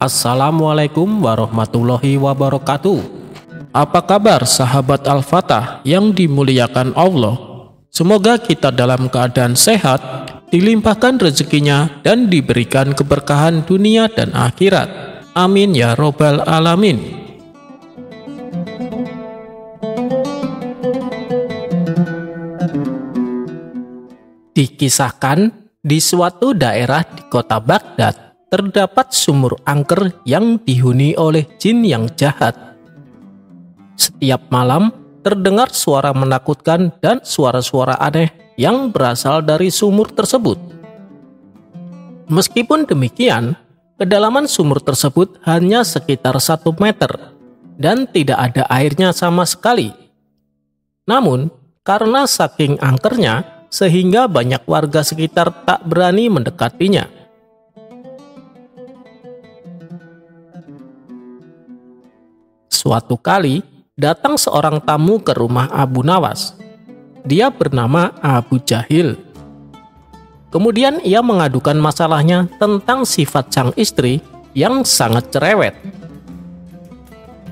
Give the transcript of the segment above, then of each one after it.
Assalamualaikum warahmatullahi wabarakatuh. Apa kabar sahabat Al-Fatah yang dimuliakan Allah? Semoga kita dalam keadaan sehat, dilimpahkan rezekinya dan diberikan keberkahan dunia dan akhirat. Amin ya robbal alamin. Dikisahkan di suatu daerah di kota Baghdad terdapat sumur angker yang dihuni oleh jin yang jahat. Setiap malam terdengar suara menakutkan dan suara-suara aneh yang berasal dari sumur tersebut. Meskipun demikian, kedalaman sumur tersebut hanya sekitar 1 meter dan tidak ada airnya sama sekali. Namun, karena saking angkernya, sehingga banyak warga sekitar tak berani mendekatinya. Suatu kali, datang seorang tamu ke rumah Abu Nawas. Dia bernama Abu Jahil. Kemudian ia mengadukan masalahnya tentang sifat sang istri yang sangat cerewet.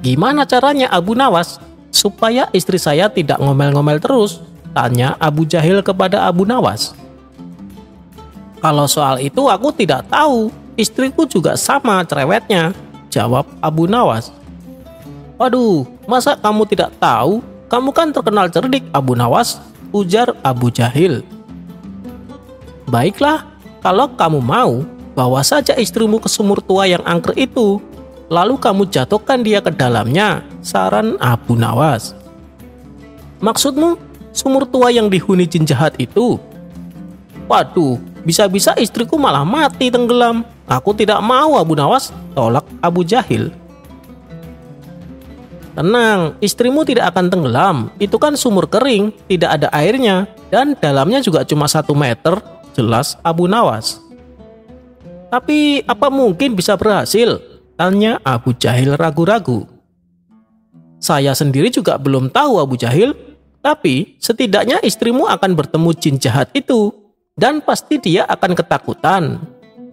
"Gimana caranya Abu Nawas supaya istri saya tidak ngomel-ngomel terus?" tanya Abu Jahil kepada Abu Nawas. "Kalau soal itu aku tidak tahu, istriku juga sama cerewetnya," jawab Abu Nawas. "Waduh, masa kamu tidak tahu? Kamu kan terkenal cerdik, Abu Nawas," ujar Abu Jahil. "Baiklah, kalau kamu mau, bawa saja istrimu ke sumur tua yang angker itu, lalu kamu jatuhkan dia ke dalamnya," saran Abu Nawas. "Maksudmu, sumur tua yang dihuni jin jahat itu?" "Waduh, bisa-bisa istriku malah mati tenggelam. Aku tidak mau, Abu Nawas," tolak Abu Jahil. "Tenang, istrimu tidak akan tenggelam. Itu kan sumur kering, tidak ada airnya, dan dalamnya juga cuma 1 meter, jelas Abu Nawas. "Tapi apa mungkin bisa berhasil?" tanya Abu Jahil ragu-ragu. "Saya sendiri juga belum tahu, Abu Jahil. Tapi setidaknya istrimu akan bertemu jin jahat itu, dan pasti dia akan ketakutan.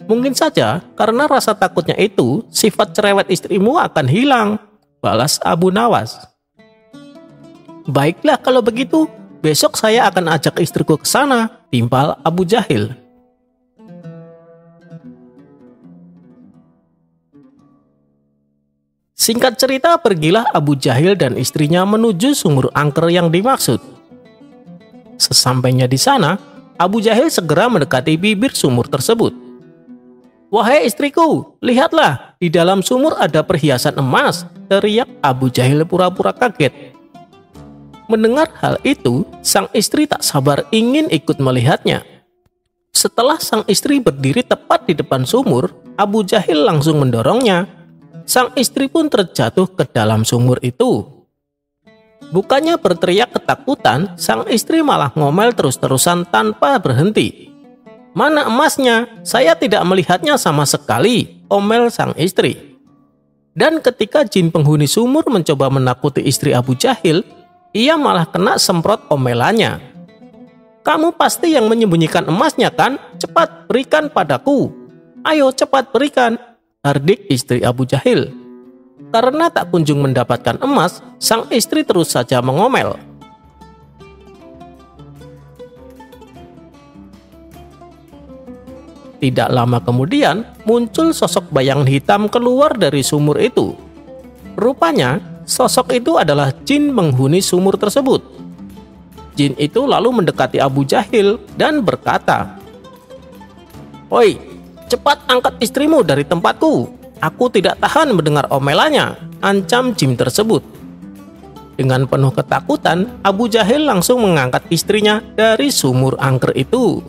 Mungkin saja karena rasa takutnya itu, sifat cerewet istrimu akan hilang," balas Abu Nawas. "Baiklah kalau begitu, besok saya akan ajak istriku ke sana," timpal Abu Jahil. Singkat cerita, pergilah Abu Jahil dan istrinya menuju sumur angker yang dimaksud. Sesampainya di sana, Abu Jahil segera mendekati bibir sumur tersebut. "Wahai istriku, lihatlah, di dalam sumur ada perhiasan emas," teriak Abu Jahil pura-pura kaget. Mendengar hal itu, sang istri tak sabar ingin ikut melihatnya. Setelah sang istri berdiri tepat di depan sumur, Abu Jahil langsung mendorongnya. Sang istri pun terjatuh ke dalam sumur itu. Bukannya berteriak ketakutan, sang istri malah ngomel terus-terusan tanpa berhenti. "Mana emasnya? Saya tidak melihatnya sama sekali," omel sang istri. Dan ketika jin penghuni sumur mencoba menakuti istri Abu Jahil, ia malah kena semprot omelannya. "Kamu pasti yang menyembunyikan emasnya kan? Cepat berikan padaku. Ayo cepat berikan," hardik istri Abu Jahil. Karena tak kunjung mendapatkan emas, sang istri terus saja mengomel. Tidak lama kemudian, muncul sosok bayangan hitam keluar dari sumur itu. Rupanya, sosok itu adalah jin penghuni sumur tersebut. Jin itu lalu mendekati Abu Jahil dan berkata, "Oi, cepat angkat istrimu dari tempatku. Aku tidak tahan mendengar omelannya," ancam jin tersebut. Dengan penuh ketakutan, Abu Jahil langsung mengangkat istrinya dari sumur angker itu.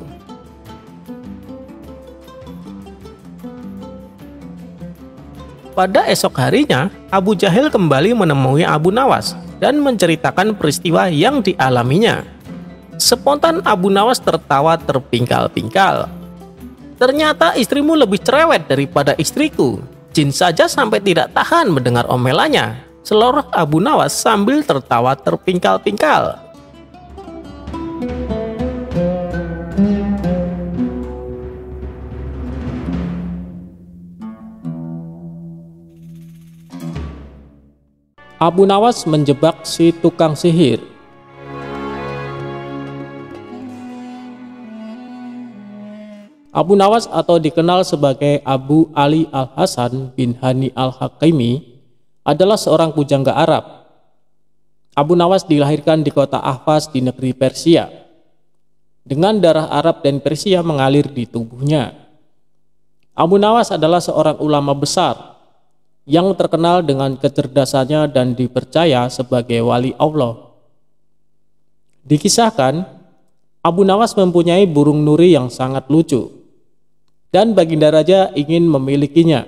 Pada esok harinya, Abu Jahil kembali menemui Abu Nawas dan menceritakan peristiwa yang dialaminya. Spontan Abu Nawas tertawa terpingkal-pingkal. "Ternyata istrimu lebih cerewet daripada istriku. Jin saja sampai tidak tahan mendengar omelannya," seloroh Abu Nawas sambil tertawa terpingkal-pingkal. Abu Nawas menjebak si tukang sihir. Abu Nawas atau dikenal sebagai Abu Ali Al-Hasan bin Hani Al-Hakimi adalah seorang pujangga Arab. Abu Nawas dilahirkan di kota Ahvaz di negeri Persia. Dengan darah Arab dan Persia mengalir di tubuhnya. Abu Nawas adalah seorang ulama besar yang terkenal dengan kecerdasannya dan dipercaya sebagai wali Allah. Dikisahkan, Abu Nawas mempunyai burung nuri yang sangat lucu, dan Baginda Raja ingin memilikinya.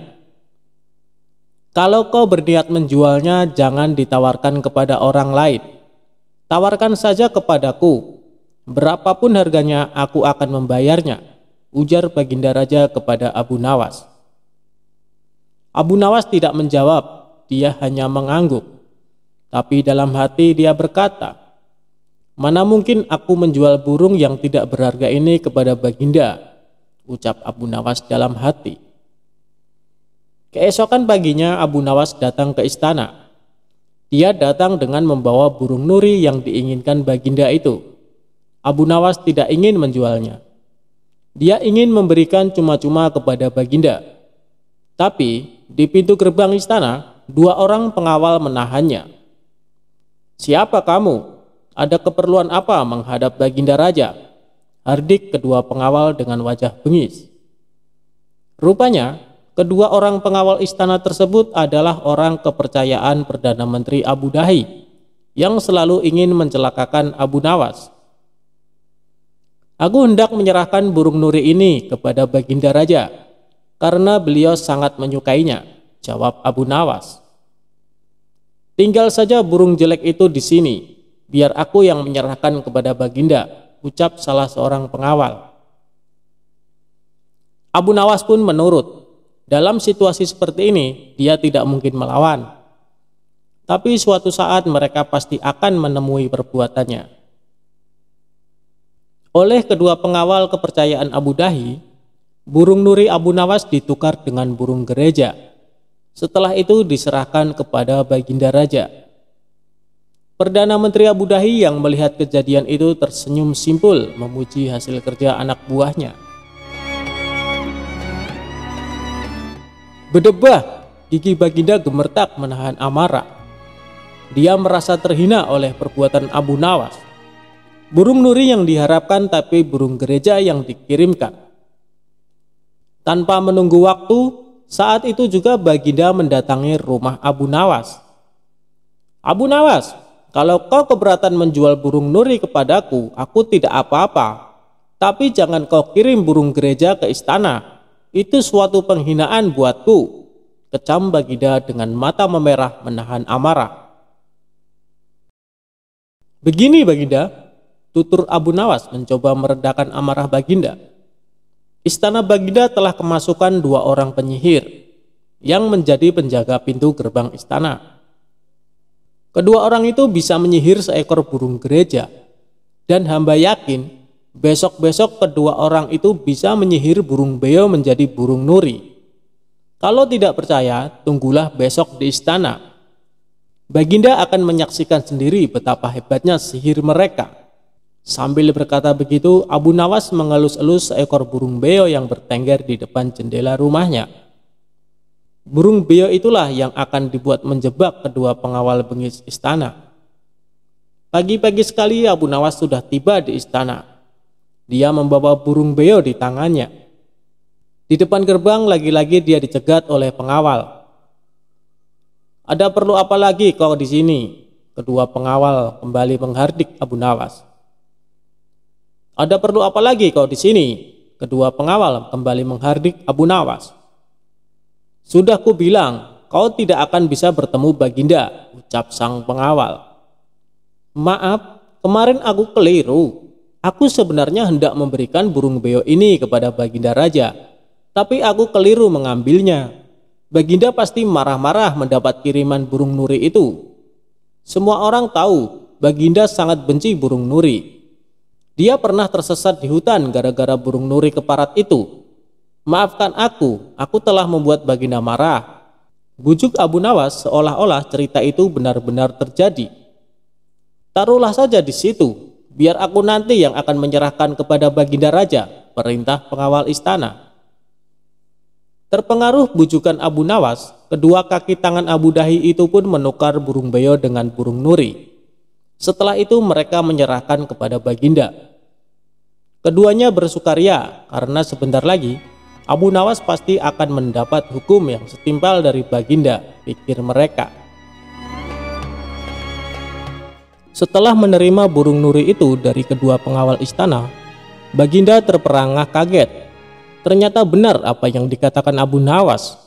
Kalau kau berniat menjualnya, jangan ditawarkan kepada orang lain. Tawarkan saja kepadaku. Berapapun harganya, aku akan membayarnya, ujar Baginda Raja kepada Abu Nawas. Abu Nawas tidak menjawab, dia hanya mengangguk. Tapi dalam hati dia berkata, "Mana mungkin aku menjual burung yang tidak berharga ini kepada Baginda," ucap Abu Nawas dalam hati. Keesokan paginya Abu Nawas datang ke istana. Dia datang dengan membawa burung nuri yang diinginkan Baginda itu. Abu Nawas tidak ingin menjualnya. Dia ingin memberikan cuma-cuma kepada Baginda. Tapi di pintu gerbang istana, 2 orang pengawal menahannya. "Siapa kamu? Ada keperluan apa menghadap Baginda Raja?" hardik kedua pengawal dengan wajah bengis. Rupanya, kedua orang pengawal istana tersebut adalah orang kepercayaan Perdana Menteri Abu Dahi yang selalu ingin mencelakakan Abu Nawas. "Aku hendak menyerahkan burung nuri ini kepada Baginda Raja karena beliau sangat menyukainya," jawab Abu Nawas. "Tinggal saja burung jelek itu di sini, biar aku yang menyerahkan kepada Baginda," ucap salah seorang pengawal. Abu Nawas pun menurut. Dalam situasi seperti ini, dia tidak mungkin melawan. Tapi suatu saat mereka pasti akan menemui perbuatannya. Oleh kedua pengawal kepercayaan Abu Dahi, burung nuri Abu Nawas ditukar dengan burung gereja. Setelah itu diserahkan kepada Baginda Raja. Perdana Menteri Abu Dahi yang melihat kejadian itu tersenyum simpul memuji hasil kerja anak buahnya. Berdebah, gigi Baginda gemetar menahan amarah. Dia merasa terhina oleh perbuatan Abu Nawas. Burung nuri yang diharapkan tapi burung gereja yang dikirimkan. Tanpa menunggu waktu, saat itu juga Baginda mendatangi rumah Abu Nawas. "Abu Nawas, kalau kau keberatan menjual burung nuri kepadaku, aku tidak apa-apa. Tapi jangan kau kirim burung gereja ke istana. Itu suatu penghinaan buatku," kecam Baginda dengan mata memerah menahan amarah. "Begini Baginda," tutur Abu Nawas mencoba meredakan amarah Baginda. "Istana Baginda telah kemasukan 2 orang penyihir yang menjadi penjaga pintu gerbang istana. Kedua orang itu bisa menyihir seekor burung gereja, dan hamba yakin besok-besok kedua orang itu bisa menyihir burung beo menjadi burung nuri. Kalau tidak percaya, tunggulah besok di istana. Baginda akan menyaksikan sendiri betapa hebatnya sihir mereka." Sambil berkata begitu, Abu Nawas mengelus-elus seekor burung beo yang bertengger di depan jendela rumahnya. Burung beo itulah yang akan dibuat menjebak kedua pengawal bengis istana. Pagi-pagi sekali Abu Nawas sudah tiba di istana. Dia membawa burung beo di tangannya. Di depan gerbang lagi-lagi dia dicegat oleh pengawal. "Ada perlu apa lagi kau di sini?" Kedua pengawal kembali menghardik Abu Nawas. "Ada perlu apa lagi kau di sini?" Kedua pengawal kembali menghardik Abu Nawas. "Sudah ku bilang, kau tidak akan bisa bertemu Baginda," ucap sang pengawal. "Maaf, kemarin aku keliru. Aku sebenarnya hendak memberikan burung beo ini kepada Baginda Raja, tapi aku keliru mengambilnya. Baginda pasti marah-marah mendapat kiriman burung nuri itu. Semua orang tahu Baginda sangat benci burung nuri. Dia pernah tersesat di hutan gara-gara burung nuri keparat itu. Maafkan aku telah membuat Baginda marah. Bujuk Abu Nawas seolah-olah cerita itu benar-benar terjadi. Taruhlah saja di situ, biar aku nanti yang akan menyerahkan kepada Baginda Raja perintah pengawal istana. Terpengaruh bujukan Abu Nawas, kedua kaki tangan Abu Dahi itu pun menukar burung beo dengan burung nuri. Setelah itu mereka menyerahkan kepada Baginda. Keduanya bersukaria karena sebentar lagi Abu Nawas pasti akan mendapat hukum yang setimpal dari Baginda, pikir mereka. Setelah menerima burung nuri itu dari kedua pengawal istana, Baginda terperangah kaget. Ternyata benar apa yang dikatakan Abu Nawas.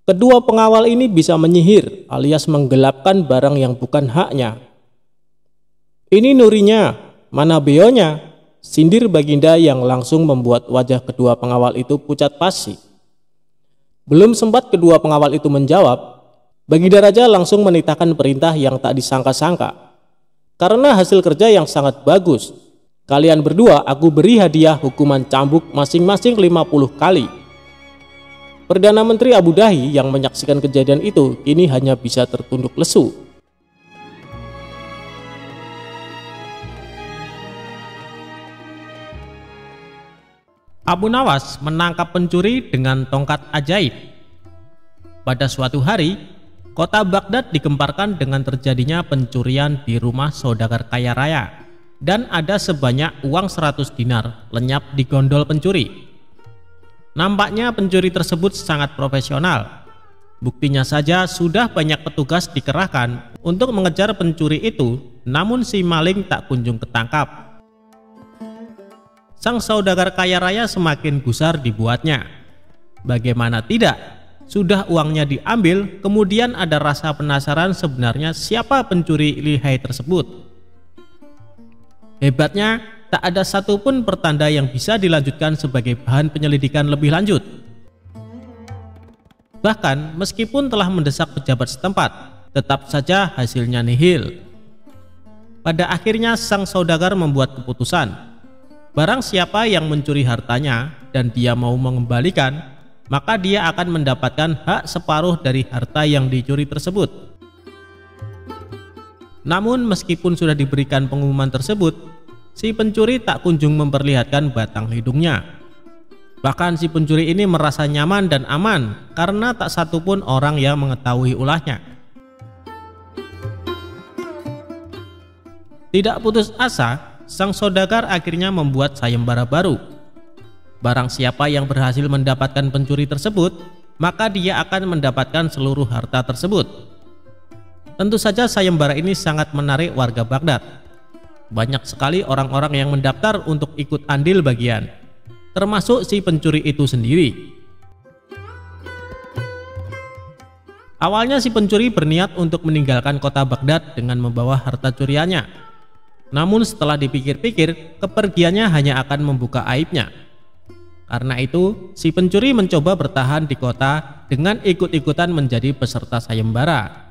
Kedua pengawal ini bisa menyihir alias menggelapkan barang yang bukan haknya. Ini nurinya, mana beonya? Sindir Baginda yang langsung membuat wajah kedua pengawal itu pucat pasi. Belum sempat kedua pengawal itu menjawab, Baginda Raja langsung menitahkan perintah yang tak disangka-sangka. Karena hasil kerja yang sangat bagus, kalian berdua aku beri hadiah hukuman cambuk masing-masing 50 kali. Perdana Menteri Abu Dahi yang menyaksikan kejadian itu kini hanya bisa tertunduk lesu. Abu Nawas menangkap pencuri dengan tongkat ajaib. Pada suatu hari, kota Baghdad digemparkan dengan terjadinya pencurian di rumah saudagar kaya raya, dan ada sebanyak uang 100 dinar lenyap di gondol pencuri. Nampaknya pencuri tersebut sangat profesional. Buktinya saja sudah banyak petugas dikerahkan untuk mengejar pencuri itu, namun si maling tak kunjung ketangkap. Sang saudagar kaya raya semakin gusar dibuatnya. Bagaimana tidak, sudah uangnya diambil, kemudian ada rasa penasaran sebenarnya siapa pencuri lihai tersebut. Hebatnya, tak ada satupun pertanda yang bisa dilanjutkan sebagai bahan penyelidikan lebih lanjut. Bahkan meskipun telah mendesak pejabat setempat, tetap saja hasilnya nihil. Pada akhirnya sang saudagar membuat keputusan. Barang siapa yang mencuri hartanya dan dia mau mengembalikan, maka dia akan mendapatkan hak separuh dari harta yang dicuri tersebut. Namun meskipun sudah diberikan pengumuman tersebut, si pencuri tak kunjung memperlihatkan batang hidungnya. Bahkan si pencuri ini merasa nyaman dan aman karena tak satupun orang yang mengetahui ulahnya. Tidak putus asa, sang saudagar akhirnya membuat sayembara baru. Barang siapa yang berhasil mendapatkan pencuri tersebut, maka dia akan mendapatkan seluruh harta tersebut. Tentu saja sayembara ini sangat menarik warga Baghdad. Banyak sekali orang-orang yang mendaftar untuk ikut andil bagian, termasuk si pencuri itu sendiri. Awalnya si pencuri berniat untuk meninggalkan kota Baghdad dengan membawa harta curiannya. Namun setelah dipikir-pikir, kepergiannya hanya akan membuka aibnya. Karena itu, si pencuri mencoba bertahan di kota dengan ikut-ikutan menjadi peserta sayembara.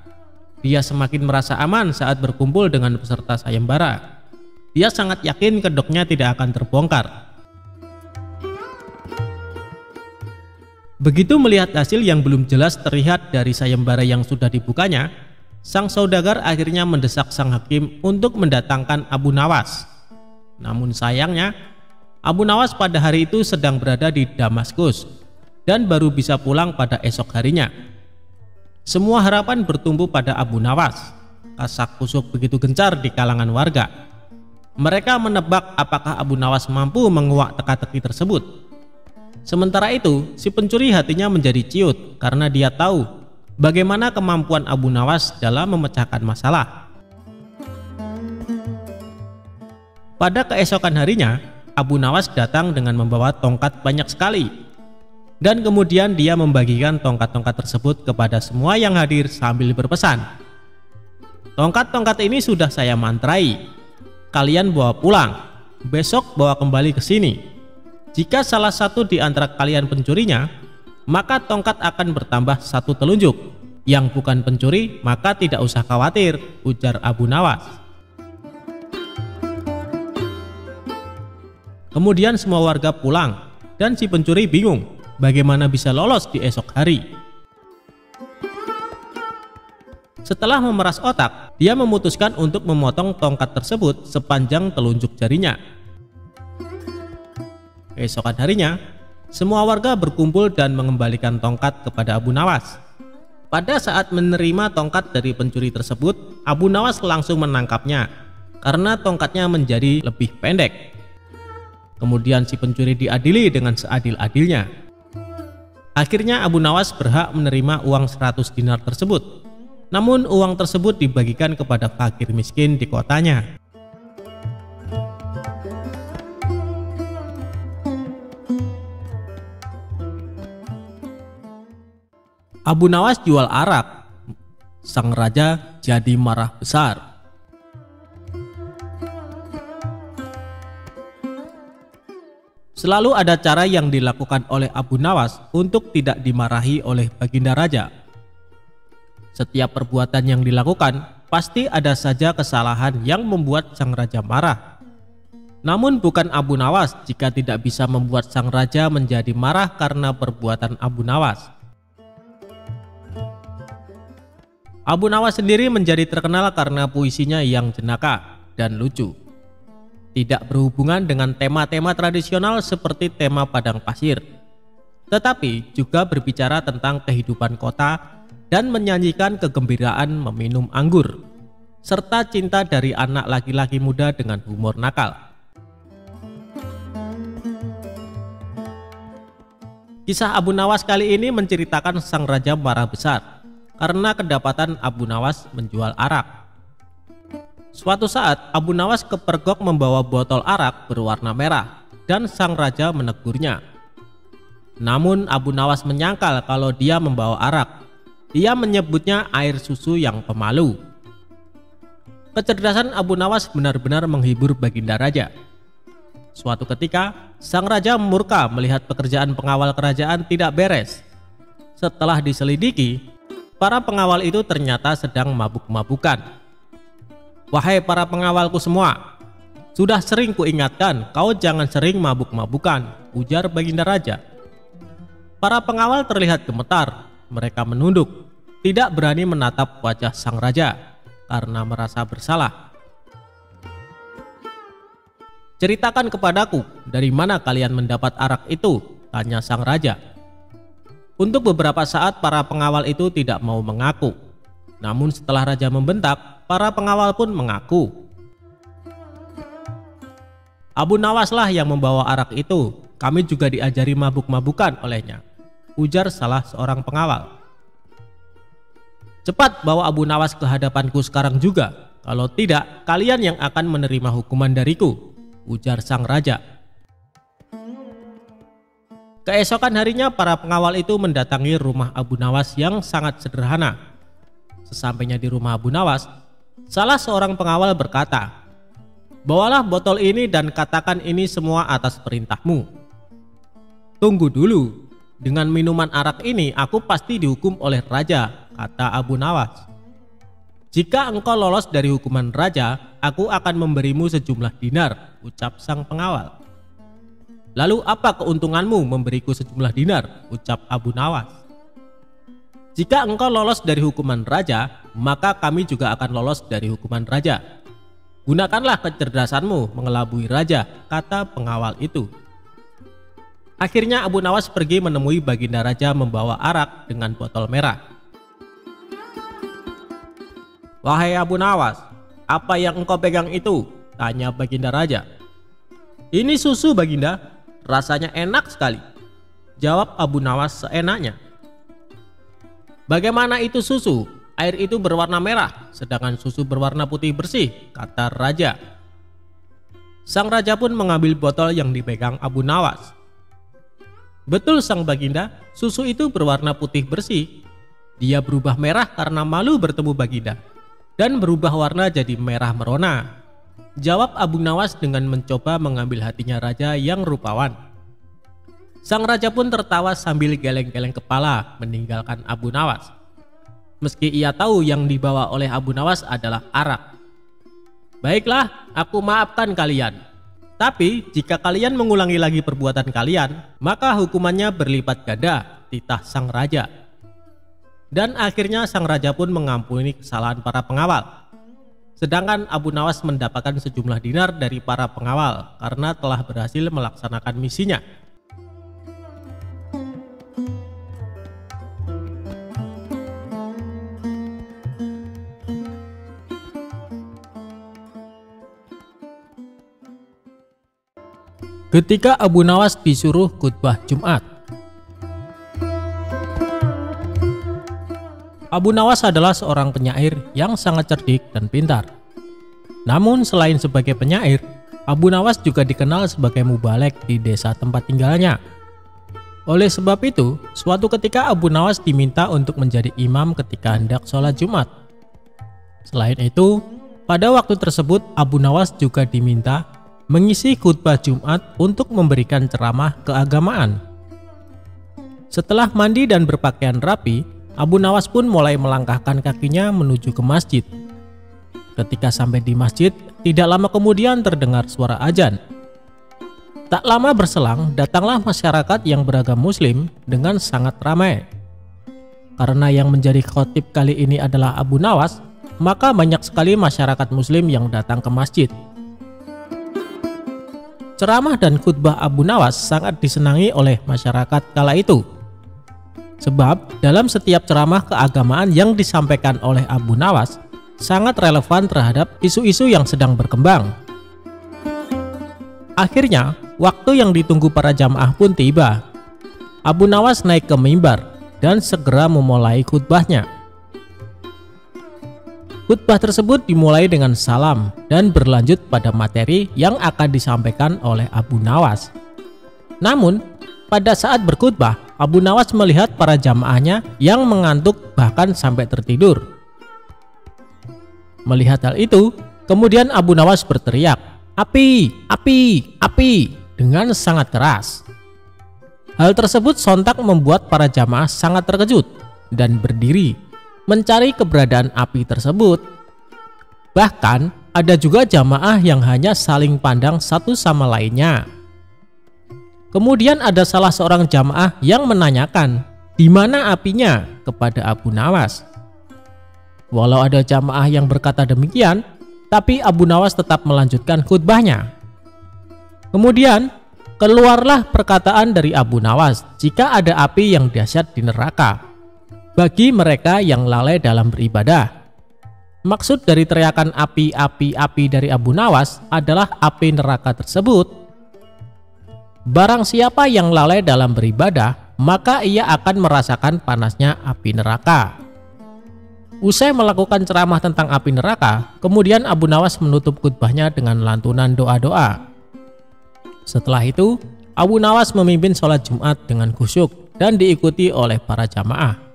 Dia semakin merasa aman saat berkumpul dengan peserta sayembara. Dia sangat yakin kedoknya tidak akan terbongkar. Begitu melihat hasil yang belum jelas terlihat dari sayembara yang sudah dibukanya, sang saudagar akhirnya mendesak sang hakim untuk mendatangkan Abu Nawas. Namun sayangnya, Abu Nawas pada hari itu sedang berada di Damaskus dan baru bisa pulang pada esok harinya. Semua harapan bertumpu pada Abu Nawas. Kasak-kusuk begitu gencar di kalangan warga. Mereka menebak apakah Abu Nawas mampu menguak teka-teki tersebut. Sementara itu, si pencuri hatinya menjadi ciut karena dia tahu bagaimana kemampuan Abu Nawas dalam memecahkan masalah. Pada keesokan harinya, Abu Nawas datang dengan membawa tongkat banyak sekali. Dan kemudian dia membagikan tongkat-tongkat tersebut kepada semua yang hadir sambil berpesan, "Tongkat-tongkat ini sudah saya mantrai. Kalian bawa pulang. Besok bawa kembali ke sini. Jika salah satu di antara kalian pencurinya, maka tongkat akan bertambah satu telunjuk. Yang bukan pencuri maka tidak usah khawatir," ujar Abu Nawas. Kemudian semua warga pulang dan si pencuri bingung bagaimana bisa lolos di esok hari. Setelah memeras otak, dia memutuskan untuk memotong tongkat tersebut sepanjang telunjuk jarinya. Keesokan harinya, semua warga berkumpul dan mengembalikan tongkat kepada Abu Nawas. Pada saat menerima tongkat dari pencuri tersebut, Abu Nawas langsung menangkapnya karena tongkatnya menjadi lebih pendek. Kemudian si pencuri diadili dengan seadil-adilnya. Akhirnya Abu Nawas berhak menerima uang 100 dinar tersebut. Namun uang tersebut dibagikan kepada fakir miskin di kotanya. Abu Nawas jual arak. Sang raja jadi marah besar. Selalu ada cara yang dilakukan oleh Abu Nawas untuk tidak dimarahi oleh baginda raja. Setiap perbuatan yang dilakukan pasti ada saja kesalahan yang membuat sang raja marah. Namun bukan Abu Nawas jika tidak bisa membuat sang raja menjadi marah karena perbuatan Abu Nawas. Abu Nawas sendiri menjadi terkenal karena puisinya yang jenaka dan lucu. Tidak berhubungan dengan tema-tema tradisional seperti tema padang pasir, tetapi juga berbicara tentang kehidupan kota dan menyanyikan kegembiraan meminum anggur, serta cinta dari anak laki-laki muda dengan humor nakal. Kisah Abu Nawas kali ini menceritakan sang raja marah besar karena kedapatan Abu Nawas menjual arak. Suatu saat Abu Nawas kepergok membawa botol arak berwarna merah dan sang raja menegurnya. Namun Abu Nawas menyangkal kalau dia membawa arak. Dia menyebutnya air susu yang pemalu. Kecerdasan Abu Nawas benar-benar menghibur baginda raja. Suatu ketika sang raja murka melihat pekerjaan pengawal kerajaan tidak beres. Setelah diselidiki, para pengawal itu ternyata sedang mabuk-mabukan. "Wahai para pengawalku semua, sudah sering kuingatkan kau jangan sering mabuk-mabukan," ujar baginda raja. Para pengawal terlihat gemetar, mereka menunduk, tidak berani menatap wajah sang raja karena merasa bersalah. "Ceritakan kepadaku, dari mana kalian mendapat arak itu?" tanya sang raja. Untuk beberapa saat para pengawal itu tidak mau mengaku. Namun setelah raja membentak, para pengawal pun mengaku. "Abu Nawaslah yang membawa arak itu, kami juga diajari mabuk-mabukan olehnya," ujar salah seorang pengawal. "Cepat bawa Abu Nawas ke hadapanku sekarang juga, kalau tidak kalian yang akan menerima hukuman dariku," ujar sang raja. Keesokan harinya para pengawal itu mendatangi rumah Abu Nawas yang sangat sederhana. Sesampainya di rumah Abu Nawas, salah seorang pengawal berkata, "Bawalah botol ini dan katakan ini semua atas perintahmu." "Tunggu dulu, dengan minuman arak ini aku pasti dihukum oleh raja," kata Abu Nawas. "Jika engkau lolos dari hukuman raja, aku akan memberimu sejumlah dinar," ucap sang pengawal. "Lalu apa keuntunganmu memberiku sejumlah dinar?" ucap Abu Nawas. "Jika engkau lolos dari hukuman raja, maka kami juga akan lolos dari hukuman raja. Gunakanlah kecerdasanmu mengelabui raja," kata pengawal itu. Akhirnya Abu Nawas pergi menemui baginda raja membawa arak dengan botol merah. "Wahai Abu Nawas, apa yang engkau pegang itu?" tanya baginda raja. "Ini susu baginda, rasanya enak sekali," jawab Abu Nawas seenaknya. "Bagaimana itu susu? Air itu berwarna merah, sedangkan susu berwarna putih bersih," kata raja. Sang raja pun mengambil botol yang dipegang Abu Nawas. "Betul sang baginda, susu itu berwarna putih bersih. Dia berubah merah karena malu bertemu baginda, dan berubah warna jadi merah merona," jawab Abu Nawas dengan mencoba mengambil hatinya raja yang rupawan. Sang raja pun tertawa sambil geleng-geleng kepala meninggalkan Abu Nawas. Meski ia tahu yang dibawa oleh Abu Nawas adalah arak. "Baiklah, aku maafkan kalian. Tapi jika kalian mengulangi lagi perbuatan kalian, maka hukumannya berlipat ganda," titah sang raja. Dan akhirnya sang raja pun mengampuni kesalahan para pengawal. Sedangkan Abu Nawas mendapatkan sejumlah dinar dari para pengawal karena telah berhasil melaksanakan misinya. Ketika Abu Nawas disuruh khutbah Jumat. Abu Nawas adalah seorang penyair yang sangat cerdik dan pintar. Namun selain sebagai penyair, Abu Nawas juga dikenal sebagai mubalek di desa tempat tinggalnya. Oleh sebab itu, suatu ketika Abu Nawas diminta untuk menjadi imam ketika hendak sholat Jumat. Selain itu, pada waktu tersebut Abu Nawas juga diminta mengisi khutbah Jumat untuk memberikan ceramah keagamaan. Setelah mandi dan berpakaian rapi, Abu Nawas pun mulai melangkahkan kakinya menuju ke masjid. Ketika sampai di masjid, tidak lama kemudian terdengar suara azan. Tak lama berselang, datanglah masyarakat yang beragama Muslim dengan sangat ramai. Karena yang menjadi khotib kali ini adalah Abu Nawas, maka banyak sekali masyarakat Muslim yang datang ke masjid. Ceramah dan khutbah Abu Nawas sangat disenangi oleh masyarakat kala itu. Sebab dalam setiap ceramah keagamaan yang disampaikan oleh Abu Nawas sangat relevan terhadap isu-isu yang sedang berkembang. Akhirnya, waktu yang ditunggu para jamaah pun tiba. Abu Nawas naik ke mimbar dan segera memulai khutbahnya. Khutbah tersebut dimulai dengan salam dan berlanjut pada materi yang akan disampaikan oleh Abu Nawas. Namun, pada saat berkhutbah, Abu Nawas melihat para jamaahnya yang mengantuk bahkan sampai tertidur. Melihat hal itu, kemudian Abu Nawas berteriak, "Api, api, api!" dengan sangat keras. Hal tersebut sontak membuat para jamaah sangat terkejut dan berdiri mencari keberadaan api tersebut. Bahkan ada juga jamaah yang hanya saling pandang satu sama lainnya. Kemudian ada salah seorang jamaah yang menanyakan, "Di mana apinya?" kepada Abu Nawas. Walau ada jamaah yang berkata demikian, tapi Abu Nawas tetap melanjutkan khutbahnya. Kemudian keluarlah perkataan dari Abu Nawas, jika ada api yang dahsyat di neraka bagi mereka yang lalai dalam beribadah. Maksud dari teriakan api, api, api dari Abu Nawas adalah api neraka tersebut. Barang siapa yang lalai dalam beribadah, maka ia akan merasakan panasnya api neraka. Usai melakukan ceramah tentang api neraka, kemudian Abu Nawas menutup khutbahnya dengan lantunan doa-doa. Setelah itu, Abu Nawas memimpin sholat Jumat dengan khusyuk dan diikuti oleh para jamaah.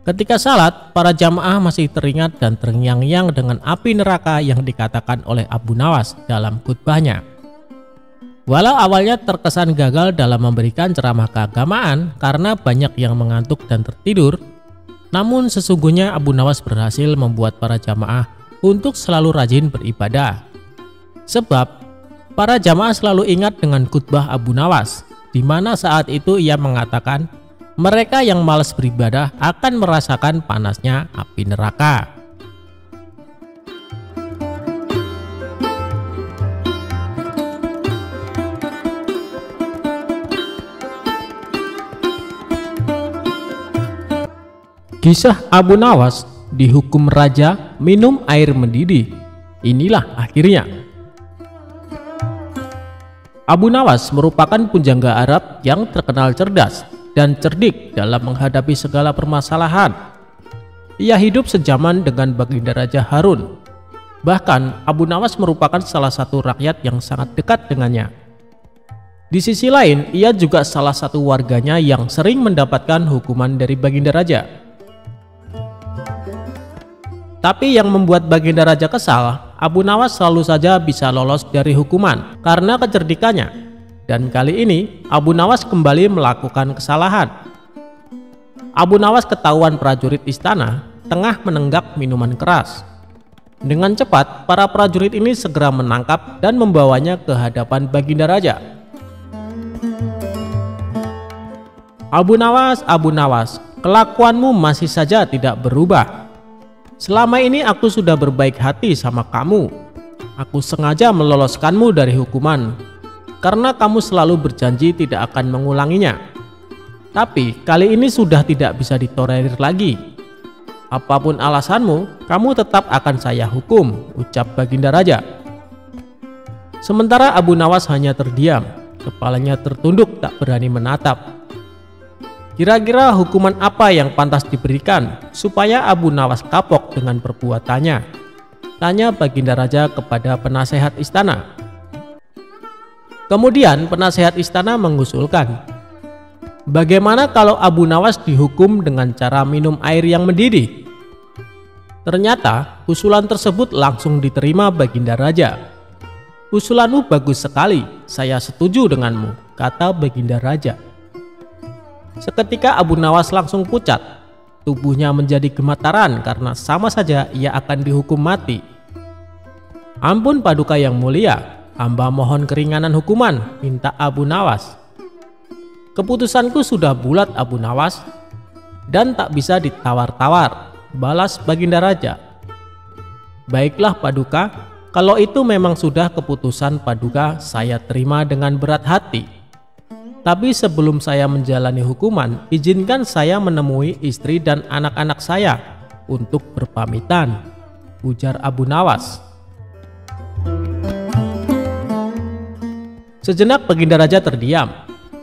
Ketika salat, para jamaah masih teringat dan terngiang-ngiang dengan api neraka yang dikatakan oleh Abu Nawas dalam khutbahnya. Walau awalnya terkesan gagal dalam memberikan ceramah keagamaan karena banyak yang mengantuk dan tertidur, namun sesungguhnya Abu Nawas berhasil membuat para jamaah untuk selalu rajin beribadah. Sebab para jamaah selalu ingat dengan khutbah Abu Nawas, di mana saat itu ia mengatakan, mereka yang malas beribadah akan merasakan panasnya api neraka. Kisah Abu Nawas dihukum raja minum air mendidih. Inilah akhirnya. Abu Nawas merupakan pujangga Arab yang terkenal cerdas dan cerdik dalam menghadapi segala permasalahan. Ia hidup sejaman dengan baginda Raja Harun. Bahkan Abu Nawas merupakan salah satu rakyat yang sangat dekat dengannya. Di sisi lain, ia juga salah satu warganya yang sering mendapatkan hukuman dari baginda raja. Tapi yang membuat baginda raja kesal, Abu Nawas selalu saja bisa lolos dari hukuman karena kecerdikannya. Dan kali ini Abu Nawas kembali melakukan kesalahan. Abu Nawas ketahuan prajurit istana tengah menenggak minuman keras. Dengan cepat para prajurit ini segera menangkap dan membawanya ke hadapan baginda raja. Abu Nawas, Kelakuanmu masih saja tidak berubah. Selama ini aku sudah berbaik hati sama kamu. Aku sengaja meloloskanmu dari hukuman karena kamu selalu berjanji tidak akan mengulanginya. Tapi kali ini sudah tidak bisa ditolerir lagi. Apapun alasanmu, kamu tetap akan saya hukum, ucap Baginda Raja. Sementara Abu Nawas hanya terdiam, kepalanya tertunduk tak berani menatap. Kira-kira hukuman apa yang pantas diberikan supaya Abu Nawas kapok dengan perbuatannya? Tanya Baginda Raja kepada penasehat istana. Kemudian penasehat istana mengusulkan, bagaimana kalau Abu Nawas dihukum dengan cara minum air yang mendidih? Ternyata usulan tersebut langsung diterima Baginda Raja. Usulanmu bagus sekali, saya setuju denganmu, kata Baginda Raja. Seketika Abu Nawas langsung pucat, tubuhnya menjadi gemetaran karena sama saja ia akan dihukum mati. Ampun Paduka yang mulia, hamba mohon keringanan hukuman, minta Abu Nawas. Keputusanku sudah bulat Abu Nawas, dan tak bisa ditawar-tawar, balas Baginda Raja. Baiklah Paduka, kalau itu memang sudah keputusan Paduka, saya terima dengan berat hati. Tapi sebelum saya menjalani hukuman, izinkan saya menemui istri dan anak-anak saya untuk berpamitan, ujar Abu Nawas. Sejenak Baginda Raja terdiam.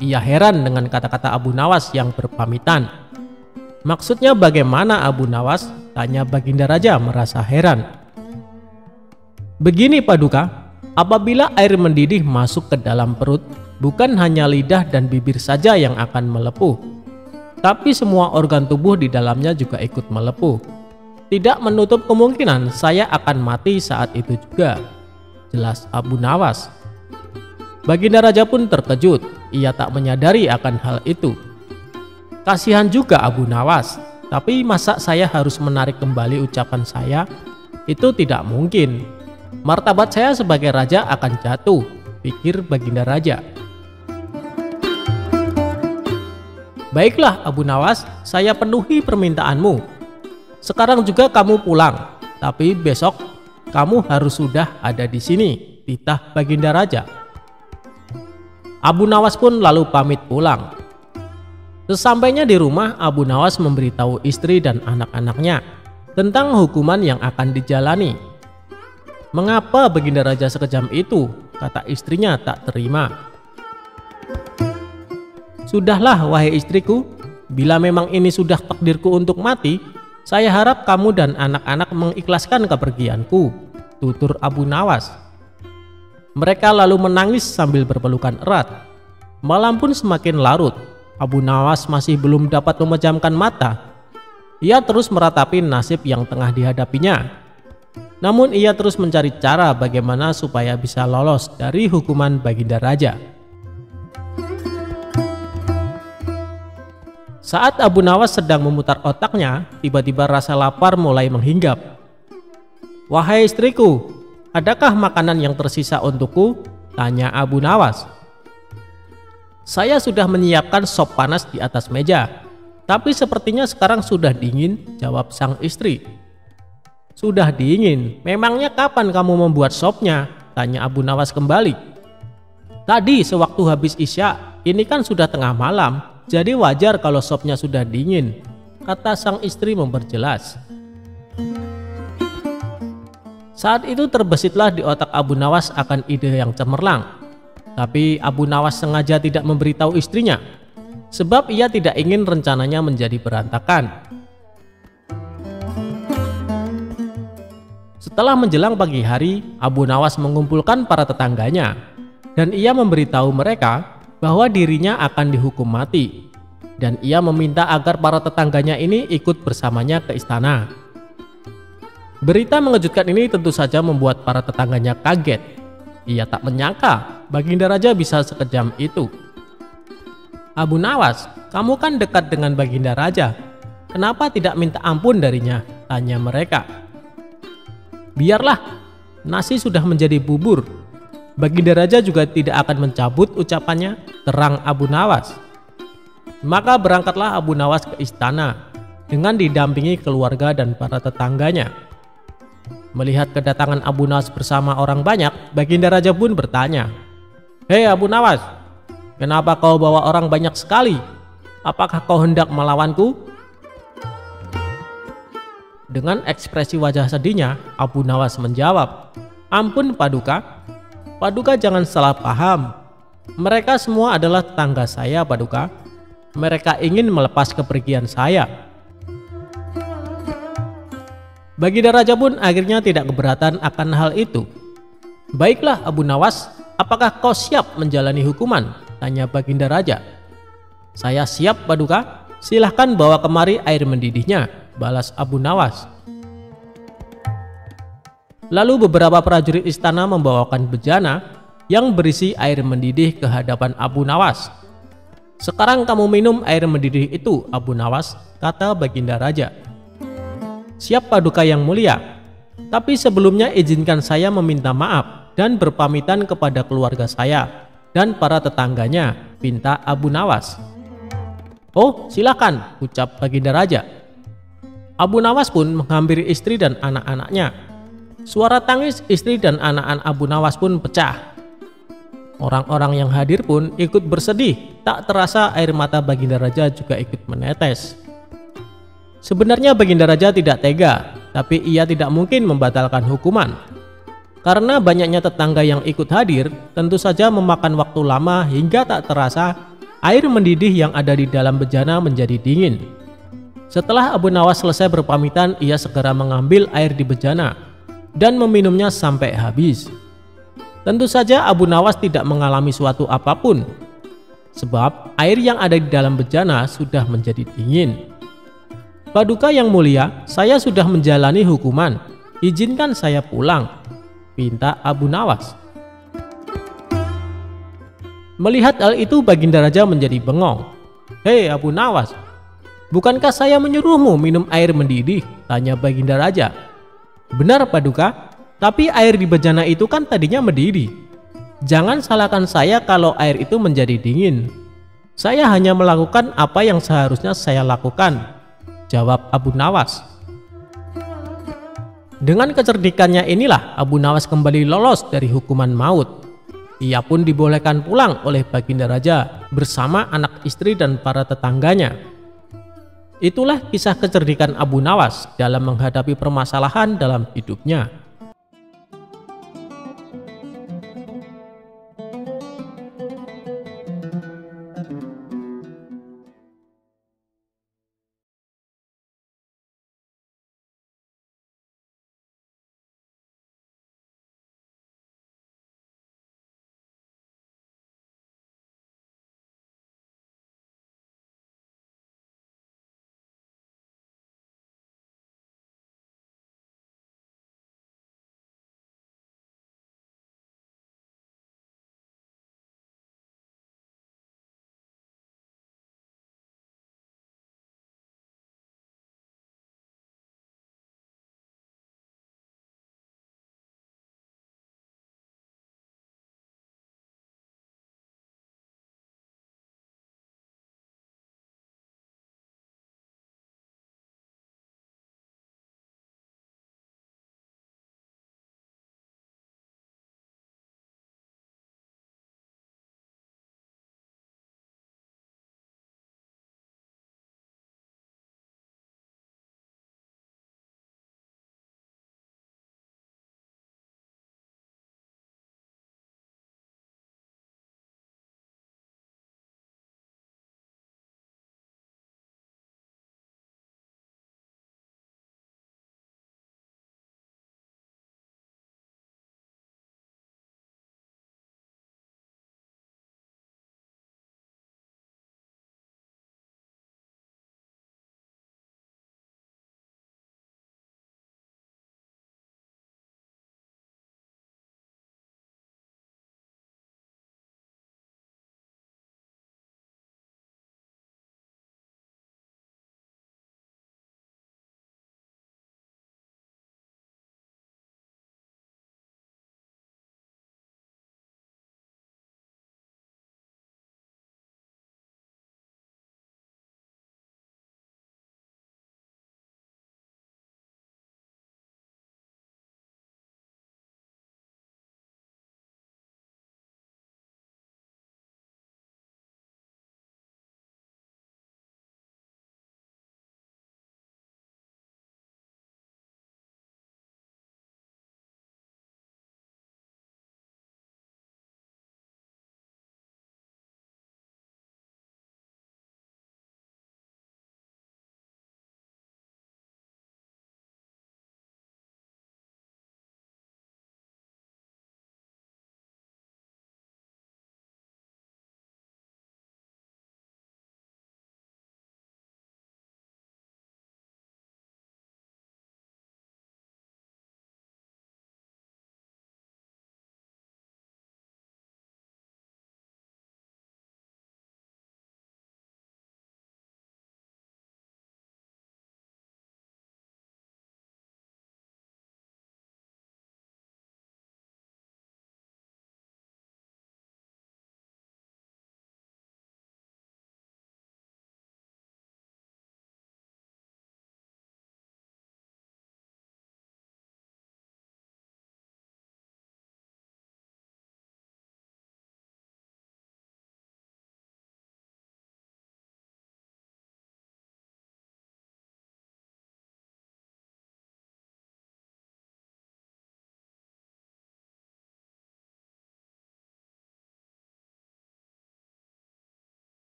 Ia heran dengan kata-kata Abu Nawas yang berpamitan. Maksudnya bagaimana Abu Nawas? Tanya Baginda Raja merasa heran. Begini Paduka, apabila air mendidih masuk ke dalam perut, bukan hanya lidah dan bibir saja yang akan melepuh, tapi semua organ tubuh di dalamnya juga ikut melepuh. Tidak menutup kemungkinan saya akan mati saat itu juga, jelas Abu Nawas. Baginda Raja pun terkejut, ia tak menyadari akan hal itu. Kasihan juga Abu Nawas, tapi masa saya harus menarik kembali ucapan saya? Itu tidak mungkin. Martabat saya sebagai raja akan jatuh, pikir Baginda Raja. Baiklah Abu Nawas, saya penuhi permintaanmu. Sekarang juga kamu pulang, tapi besok kamu harus sudah ada di sini, titah Baginda Raja. Abu Nawas pun lalu pamit pulang. Sesampainya di rumah, Abu Nawas memberitahu istri dan anak-anaknya tentang hukuman yang akan dijalani. Mengapa Baginda Raja sekejam itu? Kata istrinya tak terima. Sudahlah wahai istriku, bila memang ini sudah takdirku untuk mati, saya harap kamu dan anak-anak mengikhlaskan kepergianku, tutur Abu Nawas. Mereka lalu menangis sambil berpelukan erat. Malam pun semakin larut. Abu Nawas masih belum dapat memejamkan mata. Ia terus meratapi nasib yang tengah dihadapinya. Namun ia terus mencari cara bagaimana supaya bisa lolos dari hukuman Baginda Raja. Saat Abu Nawas sedang memutar otaknya, tiba-tiba rasa lapar mulai menghinggap. Wahai istriku, adakah makanan yang tersisa untukku? Tanya Abu Nawas. Saya sudah menyiapkan sop panas di atas meja, tapi sepertinya sekarang sudah dingin, jawab sang istri. Sudah dingin? Memangnya kapan kamu membuat sopnya? Tanya Abu Nawas kembali. Tadi sewaktu habis Isya, ini kan sudah tengah malam, jadi wajar kalau sopnya sudah dingin, kata sang istri memperjelas. Saat itu terbesitlah di otak Abu Nawas akan ide yang cemerlang. Tapi Abu Nawas sengaja tidak memberitahu istrinya, sebab ia tidak ingin rencananya menjadi berantakan. Setelah menjelang pagi hari, Abu Nawas mengumpulkan para tetangganya, dan ia memberitahu mereka bahwa dirinya akan dihukum mati, dan ia meminta agar para tetangganya ini ikut bersamanya ke istana. Berita mengejutkan ini tentu saja membuat para tetangganya kaget. Ia tak menyangka Baginda Raja bisa sekejam itu. Abu Nawas, kamu kan dekat dengan Baginda Raja, kenapa tidak minta ampun darinya? Tanya mereka. Biarlah, nasi sudah menjadi bubur. Baginda Raja juga tidak akan mencabut ucapannya, terang Abu Nawas. Maka berangkatlah Abu Nawas ke istana dengan didampingi keluarga dan para tetangganya. Melihat kedatangan Abu Nawas bersama orang banyak, Baginda Raja pun bertanya, "Hei Abu Nawas, kenapa kau bawa orang banyak sekali? Apakah kau hendak melawanku?" Dengan ekspresi wajah sedihnya, Abu Nawas menjawab, "Ampun Paduka, Paduka jangan salah paham. Mereka semua adalah tetangga saya Paduka. Mereka ingin melepas kepergian saya." Baginda Raja pun akhirnya tidak keberatan akan hal itu. "Baiklah Abu Nawas, apakah kau siap menjalani hukuman?" tanya Baginda Raja. "Saya siap Paduka, silahkan bawa kemari air mendidihnya," balas Abu Nawas. Lalu beberapa prajurit istana membawakan bejana yang berisi air mendidih ke hadapan Abu Nawas. "Sekarang kamu minum air mendidih itu Abu Nawas," kata Baginda Raja. "Siap Paduka yang mulia, tapi sebelumnya izinkan saya meminta maaf dan berpamitan kepada keluarga saya dan para tetangganya," pinta Abu Nawas. "Oh silakan," ucap Baginda Raja. Abu Nawas pun menghampiri istri dan anak-anaknya. Suara tangis istri dan anak-anak Abu Nawas pun pecah. Orang-orang yang hadir pun ikut bersedih, tak terasa air mata Baginda Raja juga ikut menetes. Sebenarnya Baginda Raja tidak tega, tapi ia tidak mungkin membatalkan hukuman. Karena banyaknya tetangga yang ikut hadir, tentu saja memakan waktu lama hingga tak terasa air mendidih yang ada di dalam bejana menjadi dingin. Setelah Abu Nawas selesai berpamitan, ia segera mengambil air di bejana dan meminumnya sampai habis. Tentu saja Abu Nawas tidak mengalami suatu apapun, sebab air yang ada di dalam bejana sudah menjadi dingin. "Paduka yang mulia, saya sudah menjalani hukuman, izinkan saya pulang," pinta Abu Nawas. Melihat hal itu Baginda Raja menjadi bengong. "Hei Abu Nawas, bukankah saya menyuruhmu minum air mendidih?" tanya Baginda Raja. "Benar Paduka, tapi air di bejana itu kan tadinya mendidih. Jangan salahkan saya kalau air itu menjadi dingin. Saya hanya melakukan apa yang seharusnya saya lakukan," jawab Abu Nawas. Dengan kecerdikannya inilah Abu Nawas kembali lolos dari hukuman maut. Ia pun dibolehkan pulang oleh Baginda Raja bersama anak istri dan para tetangganya. Itulah kisah kecerdikan Abu Nawas dalam menghadapi permasalahan dalam hidupnya.